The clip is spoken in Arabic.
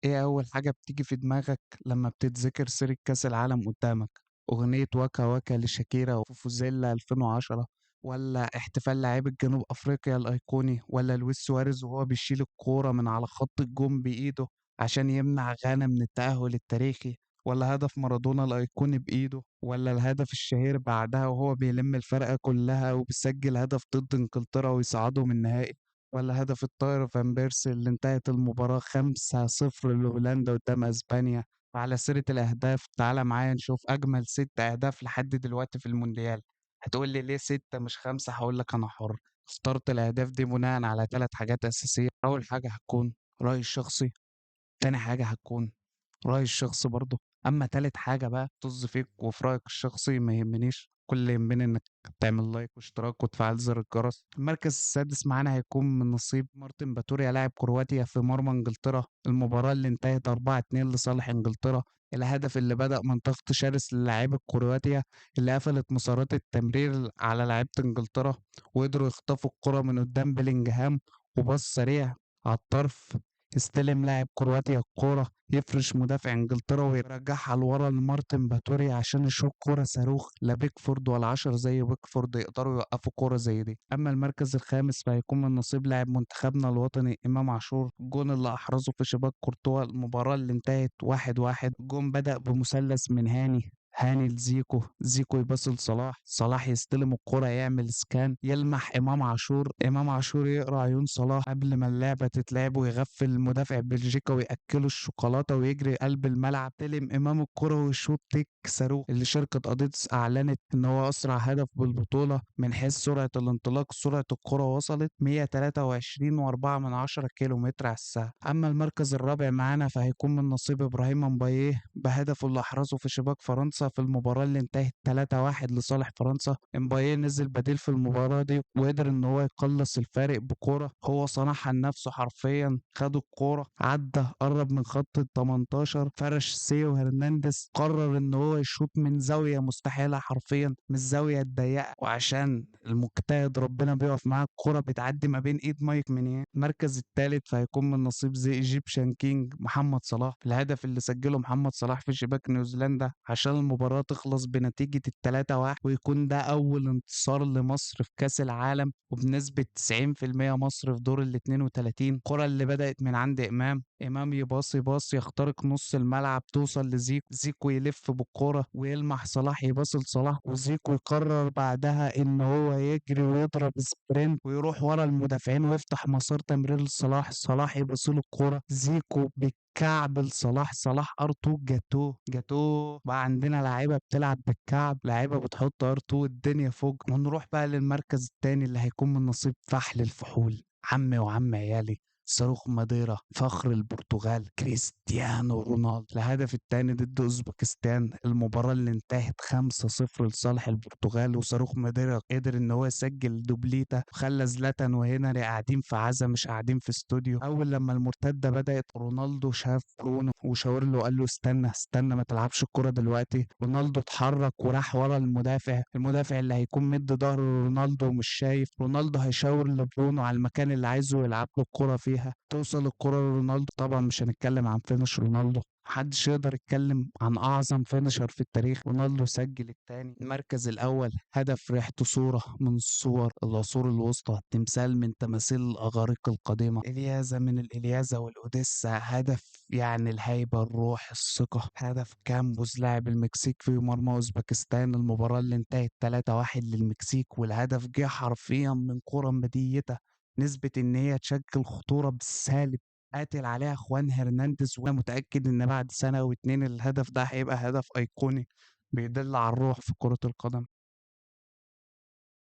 إيه أول حاجة بتيجي في دماغك لمّا بتتذكر سيرة كأس العالم قدّامك؟ أغنية وكا وكا لشاكيرا وفوفوزيلا 2010 والّا احتفال لاعبي جنوب أفريقيا الأيقوني والّا لويس سواريز وهو بيشيل الكورة من على خط الجون بإيده عشان يمنع غانا من التأهل التاريخي والّا هدف مارادونا الأيقوني بإيده والّا الهدف الشهير بعدها وهو بيلم الفرقة كلها وبيسجل هدف ضد إنجلترا ويصعدهم النهائي؟ والّا هدف الطاير فان بيرسي اللي انتهت المباراة 5-0 لهولندا قدام أسبانيا؟ وعلى سيرة الأهداف تعالَ معايا نشوف أجمل 6 أهداف لحد دلوقتي في المونديال. هتقول لي ليه 6 مش 5؟ هاقول لك أنا حُر. اخترت الأهداف دي بناءً على 3 حاجات أساسية، أول حاجة هتكون رأيي الشخصي، تاني حاجة هتكون رأيي الشخصي برضه، أمّا تالت حاجة بقى طز فيك وفي رأيك الشخصي ما يهمنيش، كل اللي يهمني إنك تعمل لايك واشتراك وتفعّل زر الجرس. المركز السادس معانا هيكون من نصيب مارتن باتوريا لاعب كرواتيا في مرمى إنجلترا، المباراة اللي انتهت 4-2 لصالح إنجلترا، الهدف اللي بدأ من ضغط شرس للاعيبة كرواتيا اللي قفلت مسارات التمرير على لعيبة إنجلترا، وقدروا يخطفوا الكرة من قدام بيلينجهام وباص سريع على الطرف، يستلم لاعب كرواتيا الكورة يفرش مدافع إنجلترا ويرجعها لورا لمارتن باتوري عشان يشوط كورة صاروخ لا بيكفورد ولا 10 زي بيكفورد يقدروا يوقفوا كورة زي دي. أما المركز الخامس فهيكون من نصيب لاعب منتخبنا الوطني إمام عاشور، الجون اللي أحرزه في شباك كورتوا المباراة اللي انتهت 1-1. الجون بدأ بمثلث من هاني لزيكو، زيكو يباصي لصلاح، صلاح يستلم الكرة يعمل سكان يلمح إمام عاشور يقرا عيون صلاح قبل ما اللعبة تتلعب ويغفل المدافع بلجيكا ويأكله الشوكولاتة ويجري قلب الملعب، استلم إمام الكرة ويشوط تيك صاروخ اللي شركة أديداس أعلنت إن هو أسرع هدف بالبطولة من حيث سرعة الانطلاق. سرعة الكرة وصلت 123.4 كيلومتر على الساعة. أما المركز الرابع معانا فهيكون من نصيب إبراهيم مباييه بهدفه اللي أحرزه في شباك فرنسا في المباراة اللي انتهت 3-1 لصالح فرنسا. مباييه نزل بديل في المباراة دي وقدر إن هو يقلص الفارق بكرة هو صنعها لنفسه حرفيا، خد الكورة عدى قرب من خط ال 18 فرش سيو هرنانديز قرر إن هو يشوط من زاوية مستحيلة حرفيا من الزاوية الضيقة، وعشان المجتهد ربنا بيقف معاه الكرة بتعدي ما بين ايد مايك مينيه. المركز الثالث فهيكون من نصيب زي ايجيبشن كينج محمد صلاح، الهدف اللي سجله محمد صلاح في شباك نيوزيلندا عشان المباراة تخلص بنتيجة ال3-1 ويكون ده أول انتصار لمصر في كأس العالم وبنسبة 90% مصر في دور ال 32. الكرة اللي بدأت من عند إمام يباصي باص يخترق نص الملعب توصل لزيكو، زيكو يلف بالكرة ويلمح صلاح يباصي لصلاح وزيكو يقرر بعدها إن هو يجري ويضرب سبرنت ويروح ورا المدافعين ويفتح مسار تمرير لصلاح، صلاح يباصي له الكرة زيكو كعب لصلاح، صلاح ار2 جاتوه بقى. عندنا لعيبه بتلعب بالكعب، لعيبه بتحط ار2 الدنيا فوق. ونروح بقى للمركز الثاني اللي هيكون من نصيب فحل الفحول، عمي وعم عيالي صاروخ ماديرا فخر البرتغال كريستيانو رونالدو. الهدف الثاني ضد اوزبكستان المباراة اللي انتهت 5-0 لصالح البرتغال، وصاروخ ماديرا قدر ان هو يسجل دوبليتا وخلى زلاتان وهنري قاعدين في عزا مش قاعدين في استوديو. اول لما المرتدة بدأت رونالدو شاف برونو وشاور له قال له استنى ما تلعبش الكرة دلوقتي. رونالدو اتحرك وراح ورا المدافع اللي هيكون مد ظهره لرونالدو ومش شايف. رونالدو هيشاور لبرونو على المكان اللي عايزه يلعب له الكرة فيها، توصل الكرة لرونالدو. طبعا مش هنتكلم عن فينش رونالدو، محدش يقدر يتكلم عن أعظم فينشر في التاريخ. رونالدو سجل التاني. المركز الأول هدف ريحته صورة من صور العصور الوسطى، تمثال من تماثيل الأغاريق القديمة، إلياذة من الإلياذة والأوديسا، هدف يعني الهيبة الروح الثقة. هدف كامبوز لاعب المكسيك في مرمى أوزبكستان المباراة اللي انتهت 3-1 للمكسيك، والهدف جه حرفيا من كرة مديتة نسبة إن هي تشكل خطورة بالسالب قاتل عليها اخوان هرنانديز. وانا متاكد ان بعد سنه او اتنين الهدف ده هيبقى هدف ايقوني بيدل على الروح في كره القدم.